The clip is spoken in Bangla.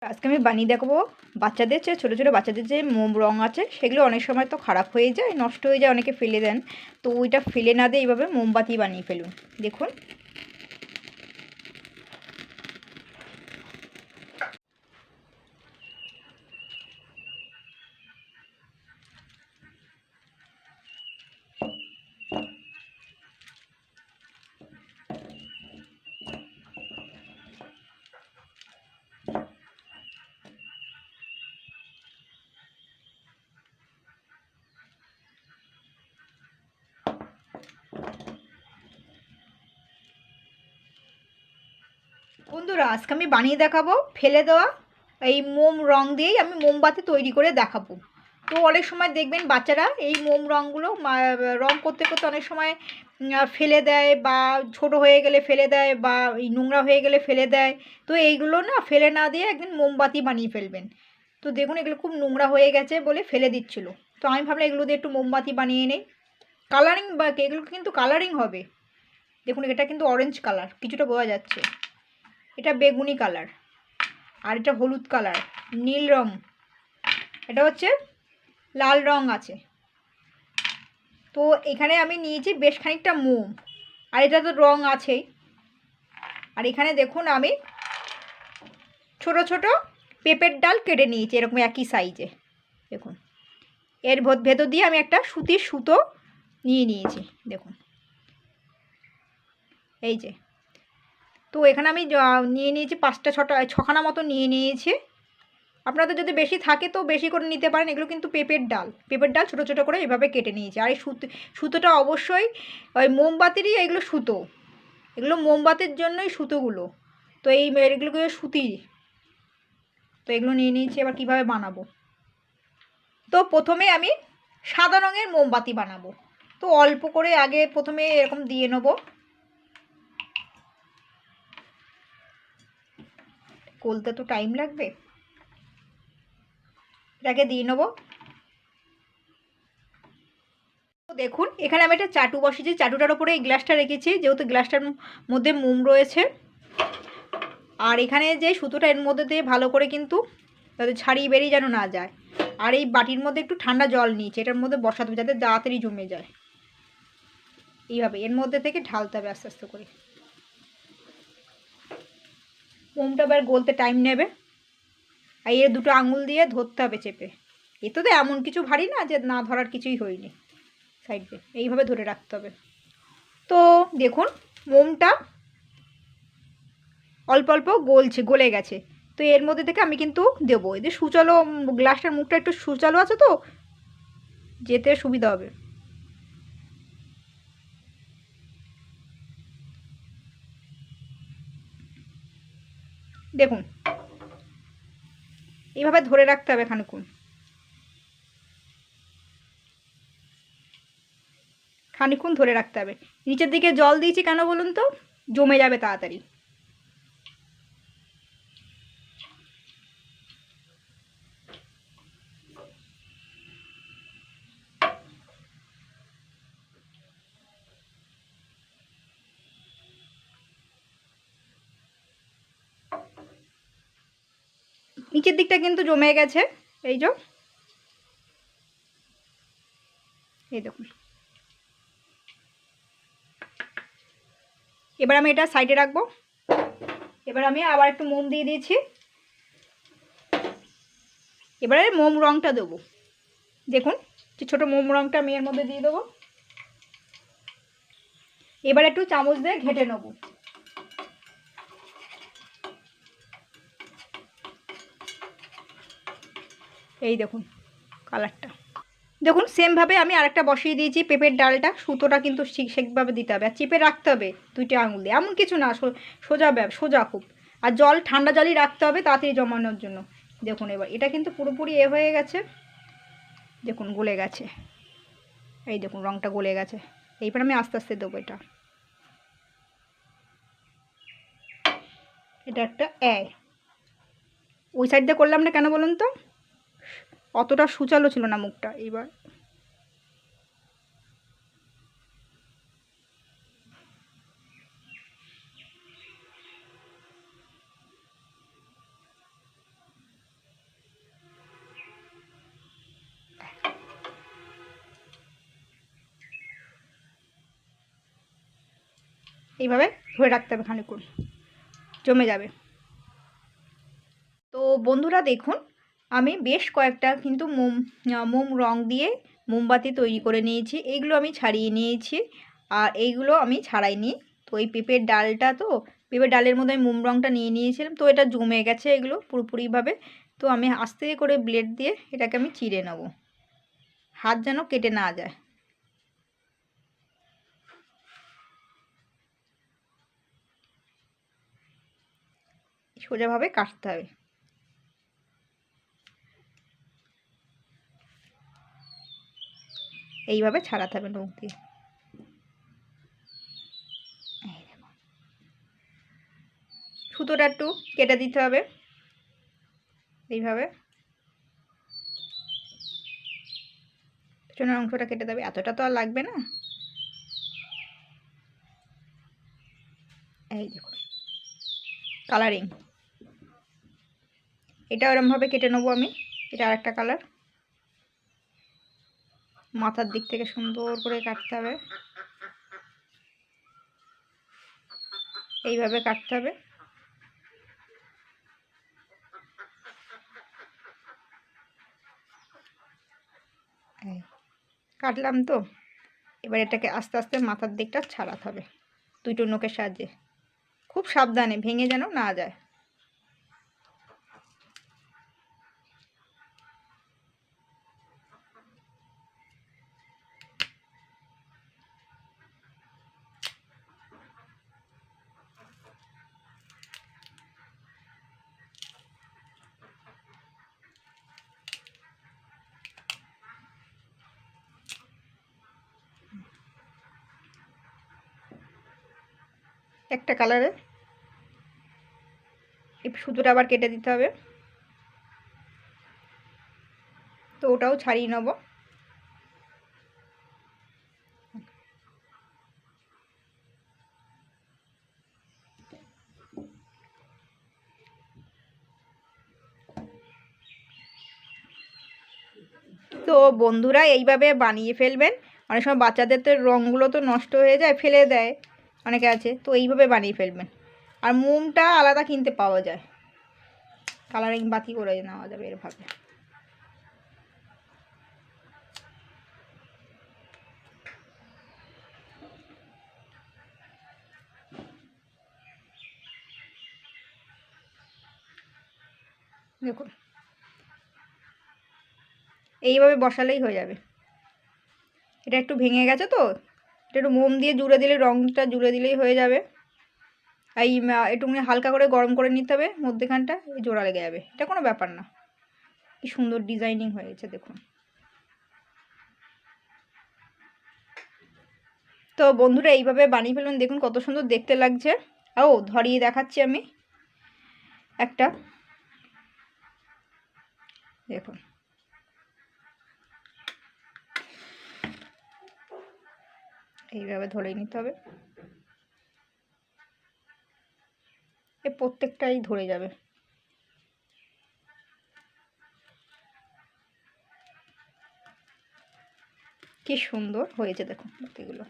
আজকে আমি বানিয়ে দেখাবো বাচ্চাদের যে ছোটো ছোটো বাচ্চাদের যে মোম রঙ আছে সেগুলো অনেক সময় তো খারাপ হয়ে যায়, নষ্ট হয়ে যায়, অনেকে ফেলে দেন। তো ওইটা ফেলে না দিয়ে এইভাবে মোমবাতি বানিয়ে ফেলুন। দেখুন বন্ধুরা, আজকে আমি বানিয়ে দেখাবো ফেলে দেওয়া এই মোম রং দিয়েই আমি মোমবাতি তৈরি করে দেখাবো। তো অনেক সময় দেখবেন বাচ্চারা এই মোম রঙগুলো রং করতে করতে অনেক সময় ফেলে দেয়, বা ছোট হয়ে গেলে ফেলে দেয়, বা এই নোংরা হয়ে গেলে ফেলে দেয়। তো এইগুলো না ফেলে না দিয়ে একদিন মোমবাতি বানিয়ে ফেলবেন। তো দেখুন এগুলো খুব নোংরা হয়ে গেছে বলে ফেলে দিচ্ছিল। তো আমি ভাবলাম এগুলো দিয়ে একটু মোমবাতি বানিয়ে নেই। কালারিং বা এগুলো কিন্তু কালারিং হবে। দেখুন এটা কিন্তু অরেঞ্জ কালার, কিছুটা বোঝা যাচ্ছে। এটা বেগুনি কালার, আর এটা হলুদ কালার, নীল রং, এটা হচ্ছে লাল রং আছে। তো এখানে আমি নিয়েছি বেশ খানিকটা মোম, আর এটা তো রং আছেই। আর এখানে দেখুন আমি ছোট ছোট পেঁপের ডাল কেটে নিয়েছি এরকম একই সাইজে। দেখুন এর ভেতর দিয়ে আমি একটা সুতির সুতো নিয়ে নিয়েছি। দেখুন এই যে, তো এখানে আমি নিয়ে নিয়েছি 5-6খানা মতো নিয়ে নিয়েছি। আপনাদের যদি বেশি থাকে তো বেশি করে নিতে পারেন। এগুলো কিন্তু পেঁপের ডাল ছোটো ছোটো করে এভাবে কেটে নিয়েছি। আর এই সুতোটা অবশ্যই ওই মোমবাতিরই, এগুলো সুতো, এগুলো মোমবাতির জন্যই সুতোগুলো। তো এগুলো সুতি। তো এগুলো নিয়ে নিয়েছি। এবার কীভাবে বানাবো, তো প্রথমে আমি সাদা রঙের মোমবাতি বানাবো। তো অল্প করে আগে প্রথমে এরকম দিয়ে নেবো। গলতে তো টাইম লাগবে, এটাকে দিয়ে নেবো। তো দেখুন এখানে আমি একটা চাটু বসিয়েছি, চাটুটার ওপরে এই গ্লাসটা রেখেছি, যেহেতু গ্লাসটার মধ্যে মোম রয়েছে। আর এখানে যে সুতোটা এর মধ্যে দিয়ে ভালো করে কিন্তু যাতে ছাড়িয়ে বেরিয়ে যেন না যায়। আর এই বাটির মধ্যে একটু ঠান্ডা জল নিয়েছি, এটার মধ্যে বসাতে হবে যাতে তাড়াতাড়ি জমে যায়। এইভাবে এর মধ্যে থেকে ঢালতে হবে আস্তে আস্তে করে। মোমটা আবার গলতে টাইম নেবে। আর এর দুটো আঙুল দিয়ে ধরতে হবে চেপে। এতে তো এমন কিছু ভারী না যে না ধরার কিছুই হয়নি। সাইড দিয়ে এইভাবে ধরে রাখতে হবে। তো দেখুন মোমটা অল্প অল্প গলে গেছে। তো এর মধ্যে থেকে আমি কিন্তু দেবো। এদের সুচালো, গ্লাসটার মুখটা একটু সুচালো আছে তো যেতে সুবিধা হবে। দেখুন এইভাবে ধরে রাখতে হবে খানিকক্ষণ ধরে রাখতে হবে। নিচের দিকে জল দিয়েছি কেন বলুন তো, জমে যাবে তাড়াতাড়ি। নিচের দিকটা কিন্তু জমে গেছে। এই যে, এই দেখুন। এবার আমি এটা সাইডে রাখবো। এবার আমি আবার একটু মোম দিয়ে দিয়েছি। এবারে মোম রঙটা দেবো। দেখুন যে ছোটো মোম রঙটা আমি এর মধ্যে দিয়ে দেবো। এবার একটু চামচ দিয়ে ঘেঁটে নেব। এই দেখুন কালারটা। দেখুন সেমভাবে আমি আরেকটা বসিয়ে দিয়েছি পেঁপের ডালটা। সুতোটা কিন্তু ঠিকভাবে দিতে হবে, আর চেপে রাখতে হবে দুইটা আঙুল দিয়ে। এমন কিছু না, সোজা খুব। আর জল ঠান্ডা জলই রাখতে হবে তাড়াতাড়ি জমানোর জন্য। দেখুন এবার এটা কিন্তু পুরোপুরি হয়ে গেছে। দেখুন গলে গেছে। এই দেখুন রঙটা গলে গেছে। এইবার আমি আস্তে আস্তে দেবো। এটা একটা ওই সাইড দিয়ে করলাম না কেন বলুন তো, অতটা সুচালো ছিল না মুখটা। এইবার এইভাবে ধরে রাখতে হবে, খানিকক্ষণ জমে যাবে। তো বন্ধুরা দেখুন, আমি বেশ কয়েকটা কিন্তু মোম রং দিয়ে মোমবাতি তৈরি করে নিয়েছি। এইগুলো আমি ছাড়িয়ে নিয়েছি, আর এইগুলো আমি ছাড়াইনি। তো এই পেঁপের ডালটা, তো পেঁপের ডালের মধ্যে আমি মোম রংটা নিয়ে নিয়েছিলাম, তো এটা জমে গেছে এগুলো পুরোপুরিভাবে। তো আমি আস্তে করে ব্লেড দিয়ে এটাকে আমি চিড়ে নেব, হাত যেন কেটে না যায়। সোজাভাবে কাটতে হবে। এইভাবে ছাড়াতে হবে নখ দিয়ে। সুতোটা একটু কেটে দিতে হবে এইভাবে, পেছনের অংশটা কেটে দেবে, এতটা তো আর লাগবে না। এই দেখুন কালারিং, এটা ওরমভাবে কেটে নেবো আমি। এটা আরেকটা কালার, মাথার দিক থেকে সুন্দর করে কাটতে হবে, এইভাবে কাটতে হবে। কাটলাম তো, এবার এটাকে আস্তে আস্তে মাথার দিকটা ছাড়াতে হবে দুটো নখের সাহায্যে, খুব সাবধানে, ভেঙে যেন না যায়। একটা কালারে এই সুতোটা আবার কেটে দিতে হবে, তো ওটাও ছাড়িয়ে নেব। তো বন্ধুরা এইভাবে বানিয়ে ফেলবেন। অনেক সময় বাচ্চাদের তো রঙগুলো তো নষ্ট হয়ে যায়, ফেলে দেয় অনেকে আছে, তো এইভাবে বানিয়ে ফেলবেন। আর মোমটা আলাদা কিনতে পাওয়া যায়, কালারিং বাতি করে নেওয়া যাবে এরভাবে। দেখুন এইভাবে বসালেই হয়ে যাবে। এটা একটু ভেঙে গেছে, তো এটা একটু মোম দিয়ে জুড়ে দিলে, রঙটা জুড়ে দিলেই হয়ে যাবে। এই একটুখানি হালকা করে গরম করে নিতে হবে মধ্যেখানটা, এই জোড়া লেগে যাবে, এটা কোনো ব্যাপার না। কি সুন্দর ডিজাইনিং হয়েছে দেখুন। তো বন্ধুরা এইভাবে বানিয়ে ফেলবেন, দেখুন কত সুন্দর দেখতে লাগছে। ও ধরিয়ে দেখাচ্ছি আমি একটা, দেখুন এইভাবে ধরে নিতে হবে, এই প্রত্যেকটাই ধরে যাবে। কি সুন্দর হয়েছে দেখুন এগুলো।